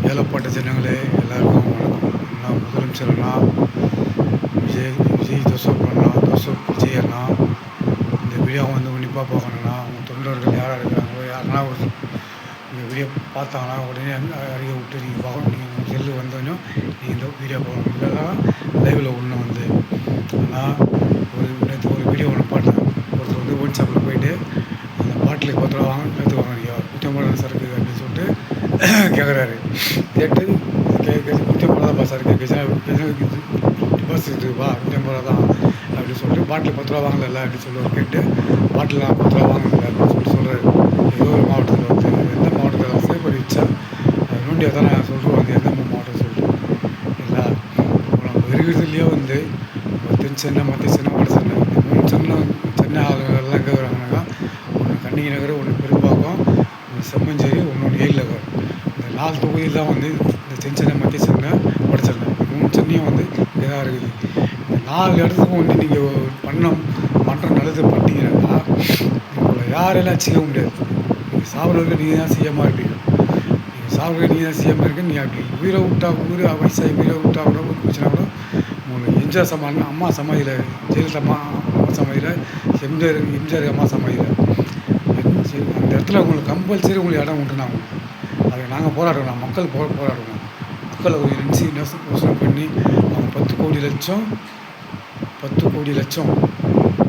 ஏகப்பட்ட ஜனங்களே எல்லாருக்கும் வணக்கம். நான் முதலமைச்சர் அண்ணா, விஜய் ஜோசப் அண்ணா, ஜோசப் விஜய் அண்ணா, இந்த வீடியோவை வந்து உன்னிப்பாக பார்க்கணுன்னா அவங்க தொண்டர்கள் யாராக இருக்கிறாங்களோ யாருன்னா ஒரு இந்த வீடியோ பார்த்தாங்கன்னா உடனே அறிய விட்டு நீங்கள் பார்க்கணும். நீங்கள் உங்கள் செல்லு வந்தோடனே நீங்கள் இந்த வீடியோ பார்க்கணும். இல்லைன்னா லைவில் ஒன்று வந்து ஆனால் நேற்று ஒரு வீடியோ ஒன்று பார்த்தேன். ஒருத்தர் வந்து ஒயின் ஷாப்பில் போயிட்டு அந்த பாட்டிலுக்கு 10 ரூபா எடுத்து வாங்குறியா 150 சரக்கு அப்படின்னு சொல்லிட்டு கேட்குறாரு. கேட்டு 150 ரூபா சரக்கு டெபாசிட் இருக்குப்பா 150 தான் அப்படின்னு சொல்லிட்டு பாட்டில் 10 ரூபா வாங்கல அப்படின்னு சொல்லுவார். கேட்டு பாட்டிலாம் 10 ரூபா வாங்கல அப்படின்னு சொல்கிறாரு. ஏதோ ஒரு மாவட்டத்தில் வந்து எந்த மாவட்டத்தில் சேப்படி வச்சா நோண்டியாக தான் நான் சொல்கிறோம். அது எந்த மாவட்டம் சொல்லிட்டு இல்லை நம்ம இருக்கிறதுலையே வந்து தென் சென்னை மத்திய சென்னை வட சென்னை இந்த 3 சென்னை ஆளுங்கள்லாம் எங்கே வராங்கனாக்கா ஒன்று கண்ணகி நகர், ஒன்று பெரும்பாக்கம், ஒன்று செம்மஞ்சேரி, ஒன்று எயில் நகர். இந்த 4 தொகுதியில் தான் வந்து இந்த தென் சென்னை மத்திய சென்னை வட சென்னை 3 சென்னையும் வந்து இங்கே தான் இருக்குது. இந்த 4 இடத்துக்கும் வந்து நீங்கள் மன்றம் நல்லது பண்ணிங்கன்னாக்கா உங்களை யாரெல்லாம் அச்சிக்க முடியாது. நீங்கள் சாப்பிட்றதுக்கு நீங்கள் தான் சிஎம்மாக இருப்பீங்க. நீங்கள் சாப்பிட்றதுக்கு நீங்கள் தான் சிஎம்மாக இருக்க. நீங்கள் அப்படி உயிரை விட்டா வயசாகி உயிரை விட்டா கூட ஒரு பிரச்சனை கூட உங்களுக்கு எம்ஜிஆர் அம்மா சமாதியில் ஜெயலலிதா அம்மா சமாதியில் எம்ஜிஆர் அம்மா சமாதியில் அந்த இடத்துல உங்களுக்கு கம்பல்சரி உங்களுக்கு இடம் உண்டுனாங்க. அதை நாங்கள் போராடுவோம். மக்கள் போராடுவோம். மக்களை ஒரு யோசனை பண்ணி அவங்க 10 கோடி லட்சம்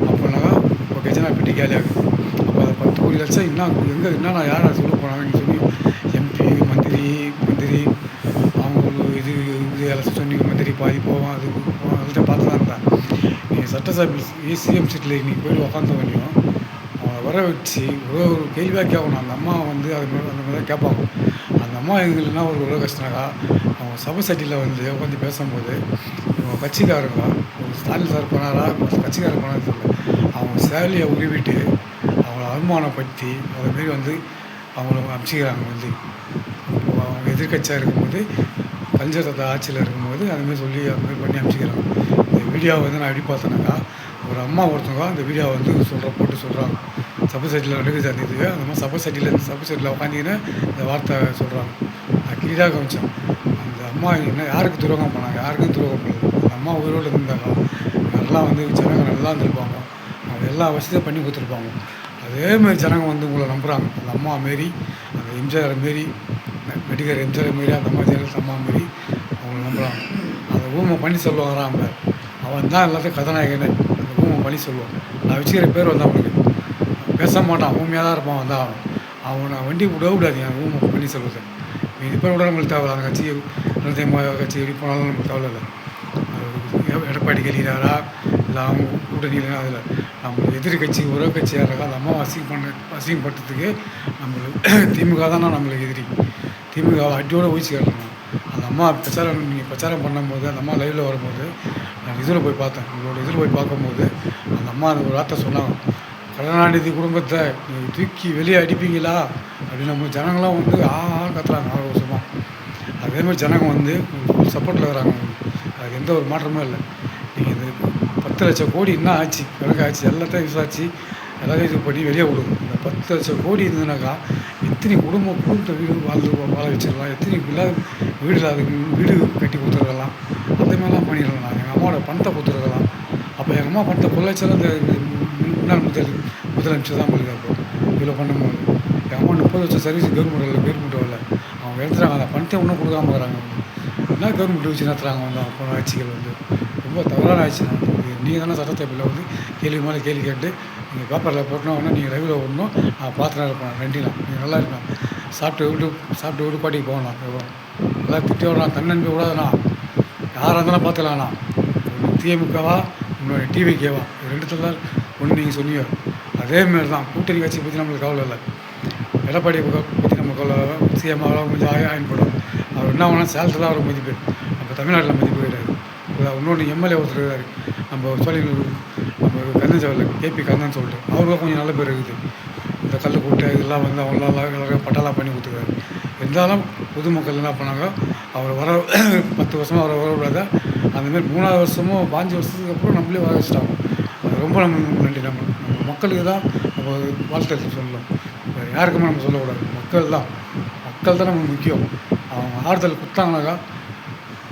அப்படின்னாக்கா இப்போ கஜனா பெட்டி காலியாகுது. அப்போ அதை 10 கோடி லட்சம் என்னென்ன யார் சொல்ல போனாங்கன்னு சொல்லி எம்பி மந்திரி அவங்க இது சொன்னி மந்திரி பாதி போவான் அதுகிட்ட பார்த்து தான் இருந்தேன். நீங்கள் சட்டசபை சிஎம் சீட்டில் இன்றைக்கி போய் உக்காந்த பண்ணியும் அவங்கள வர வச்சு ஒரு கேள்வியாக கேட்கணும். அந்த அம்மா வந்து அந்த மாதிரி தான் கேட்பாங்க. அந்த அம்மா எங்களுக்குன்னா ஒரு கஷ்டனாக்கா அவங்க சபை சட்டியில் வந்து உட்காந்து பேசும்போது இவங்க கட்சிக்காரங்க ஒரு ஸ்டாலின் சார் போனாரா கட்சிக்காரர் போனான்னு சொல்லல அவங்க சேலையை உருவிட்டு அவங்கள அவமானப்படுத்தி அதுமாரி வந்து அவங்கள அனுப்பிச்சிக்கிறாங்க. வந்து இப்போது அவங்க எதிர்கட்சியாக இருக்கும்போது கலைஞர் ஆட்சியில் இருக்கும்போது அதுமாரி சொல்லி அதுமாரி பண்ணி அனுப்பிச்சிக்கிறாங்க. இந்த வீடியோவை வந்து நான் எப்படி பார்த்தேனாக்கா ஒரு அம்மா ஒருத்தவங்க அந்த வீடியோவை வந்து போட்டு சொல்கிறாங்க. சபை சட்டியில் நடக்குது அந்த இது அந்த மாதிரி சபை சட்டியில் உட்காந்திங்கன்னா இந்த வார்த்தை சொல்கிறாங்க. நான் கிளியாக கவனிச்சேன். அந்த அம்மா யாருக்கு துரோகம் பண்ணாங்க, யாருக்கும் துரோகம் பண்ணல. அந்த அம்மா உயிரோடு இருந்தாங்க. நல்லா வந்து ஜனங்க நல்லா இருந்திருப்பாங்க. அவங்க எல்லா வசதியும் பண்ணி கொடுத்துருப்பாங்க. அதேமாரி ஜனங்க வந்து உங்களை நம்புகிறாங்க. அந்த அம்மா மாரி அந்த எம்ஜிஆர் மாரி நடிகர் எம்ஜிஆர் மாரி அந்த அம்மா ஜெயலலிதா அம்மா மாரி அவங்களை நம்புகிறாங்க. அதை ஊமை பண்ணி சொல்லுவாங்க. அவன் தான் எல்லாத்தையும் கதாநாயகனே. அந்த ஊமை பண்ணி சொல்லுவான். நான் வச்சுக்கிற பேர் வந்து அவனுக்கு பேச மாட்டான். ஊமையாக தான் இருப்பான். வந்தால் அவனை வண்டி விடாதீங்க. அந்த ஊமை பண்ணி சொல்லுவது இது பேர் விட நம்மளுக்கு தேவை. அந்த கட்சி கட்சி எப்படி போனாலும் நம்மளுக்கு தேவையில்லை. எடப்பாடி கெளிகிறாரா இல்லை அவங்க கூட்டணியில் அதில் நம்ம எதிர்கட்சி உறவு கட்சியாக இருக்கா அந்த அம்மாவை அசிங்கப்படுறதுக்கு நம்மளுக்கு திமுக தானே நம்மளுக்கு எதிரி. திமுகவை அடியோடு ஊசி காட்டணும். அந்த அம்மா நீங்கள் பிரச்சாரம் பண்ணும்போது அந்த அம்மா லைவில் வரும்போது நான் இதில் போய் பார்த்தேன். உங்களோட இதில் போய் பார்க்கும்போது அந்த அம்மா அந்த ஒரு வார்த்தை சொன்னாங்க. கருணாநிதி குடும்பத்தை நீங்கள் தூக்கி வெளியே அடிப்பீங்களா அப்படின்னு நம்ம ஜனங்களாம் வந்து கத்துறாங்க ஆரோக்கியமாக. அதேமாதிரி ஜனங்க வந்து சப்போர்ட்டில் இருக்கிறாங்க. அதுக்கு எந்த ஒரு மாற்றமும் இல்லை. நீங்கள் இந்த 10 லட்சம் கோடி என்ன ஆச்சு கணக்கு ஆச்சு எல்லாத்தையும் விசாரிச்சு எல்லாத்தையும் இது பண்ணி வெளியே விடுங்க. இந்த 10 லட்சம் கோடி இருந்ததுனாக்கா எத்தனை குடும்பத்தை வாழ வச்சிடலாம். எத்தனை வீடு கட்டி கொடுத்துருக்கலாம். அந்த மாதிரிலாம் பண்ணிடலாம். எங்கள் அம்மாவோட பணத்தை கொடுத்துருக்கலாம். அப்போ எங்கள் அம்மா பணத்தை பொருளாச்சாரம் இந்த முன்னாள் முதலமைச்சர் தான் பண்ணியிருக்காரு. இவ்வளோ பண்ணும்போது எங்கள் அம்மா 30 லட்சம் சர்வீஸ் கவர்மெண்ட் வரல. அவங்க எடுத்துகிறாங்க. அந்த பணத்தை ஒன்றும் கொடுக்காம இருக்கிறாங்க. என்ன கவர்மெண்ட் வச்சு நடத்துகிறாங்க வந்து போன ஆட்சிகள் வந்து ரொம்ப தவறான ஆட்சி. நீங்கள் தானே சட்டசபையில் வந்து கேள்வி மேலே கேள்வி கேட்டு நீங்கள் பேப்பரில் போட்டோன்னா நீங்கள் லைவில் ஓடணும். நான் பார்த்துனா இருப்பேன். நன்றிண்ணா. நீங்கள் நல்லா இருப்பேன். சாப்பிட்டு விட்டு பாட்டிக்கு போகலாம். எல்லாம் திட்டி விடலாம். தன்னன்பி விடாதுண்ணா. யாராக இருந்தாலும் பார்த்துக்கலாண்ணா. திமுகவா இன்னொரு டிவிகேவா இது 2 தான் ஒன்று நீங்கள் சொன்னீங்க. அதேமாரி தான் கூட்டணி கட்சியை பற்றி நம்மளுக்கு கவலை இல்லை. எடப்பாடி பற்றி நம்ம கவலை சிஎம்மாக கொஞ்சம் ஆயன்படும். அவர் என்ன வேணால் சேலத்தில் தான் அவர் மதிப்பு. நம்ம தமிழ்நாட்டில் மதிப்பு கிடையாது. இன்னொன்று எம்எல்ஏ ஒருத்தர் இருக்கார். நம்ம நம்ம கந்தன் சவரில் கேபி கந்தன் சொல்லிட்டு அவருக்கும் கொஞ்சம் நல்ல பேர் இருக்குது. இந்த கல் கூட்டை இதெல்லாம் வந்து அவங்களாம் பட்டாலாம் பண்ணி கொடுத்துருக்காரு. இருந்தாலும் பொதுமக்கள் என்ன பண்ணாங்க அவர் 10 வருஷமாக அவரை வரக்கூடாது. அந்தமாரி 3ஆவது வருஷமும் 5 வருஷத்துக்கு அப்புறம் நம்மளே வர வச்சுட்டாங்க. அது ரொம்ப நம்ம நன்றி. நம்ம மக்களுக்கு தான் நம்ம வாழ்த்து சொல்லலாம். யாருக்குமே நம்ம சொல்லக்கூடாது. மக்கள் தான் நமக்கு முக்கியம். அவங்க ஆறுதல் குடுத்தாங்கனாக்கா,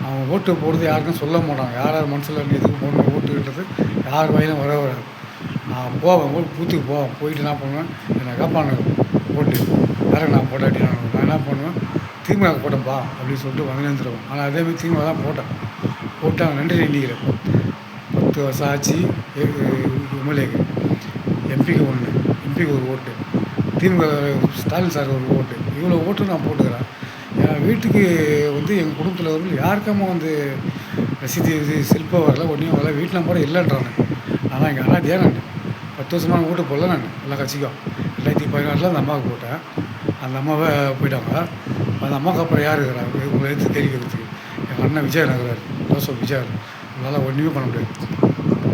அவங்க ஓட்டு போடுறது யாருக்கும் சொல்ல மாட்டாங்க. யார் யார் மனசுல எதுக்கு போடணும் ஓட்டுன்றது யார் வாயிலும் வரவே வராது. நான் போவேன், பூத்துக்கு போவேன். போயிட்டு என்ன பண்ணுவேன், என்னை கேட்பானுங்க ஓட்டு யாருக்கு நான் போட்டாட்டினானுங்க. நான் என்ன பண்ணுவேன், திமுகவுக்கு போட்டேன்ப்பா அப்படின்னு சொல்லிட்டு வந்து நின்றுருவேன். ஆனால் அதேமாதிரி திமுக தான் போட்டேன். போட்டு அவங்க நன்றி எண்ணிக்கிறேன். 10 வருஷம் ஆச்சு. எம்எல்ஏக்கு, எம்பிக்கு 1, எம்பிக்கு ஒரு ஓட்டு, திமுக ஸ்டாலின் சார் ஒரு ஓட்டு, இவ்வளோ ஓட்டு நான் போட்டுக்கிறேன். என் வீட்டுக்கு வந்து எங்கள் குடும்பத்தில் வந்து யாருக்காம வந்து ரசீது இது சில்பம் வரல, ஒன்றும் வரல, வீட்டு நம்பர் இல்லைன்றாங்க. ஆனால் எங்கள் அண்ணாடியாக நான் 10 வருஷமாக ஓட்டு போடல. நான் எல்லா கட்சிக்கும் 2016 அந்த அம்மாவுக்கு போட்டேன். அந்த அம்மாவை போயிட்டாங்க. அந்த அம்மாவுக்கு அப்புறம் யார் இருக்கிறாங்க உங்களை எடுத்து தெரிவிக்கிறதுக்கு? எங்கள் அண்ணன் விஜயன் இருக்கிறார், ஜோசப் விஜயன். அதனால் ஒன்றுமே பண்ண முடியாது.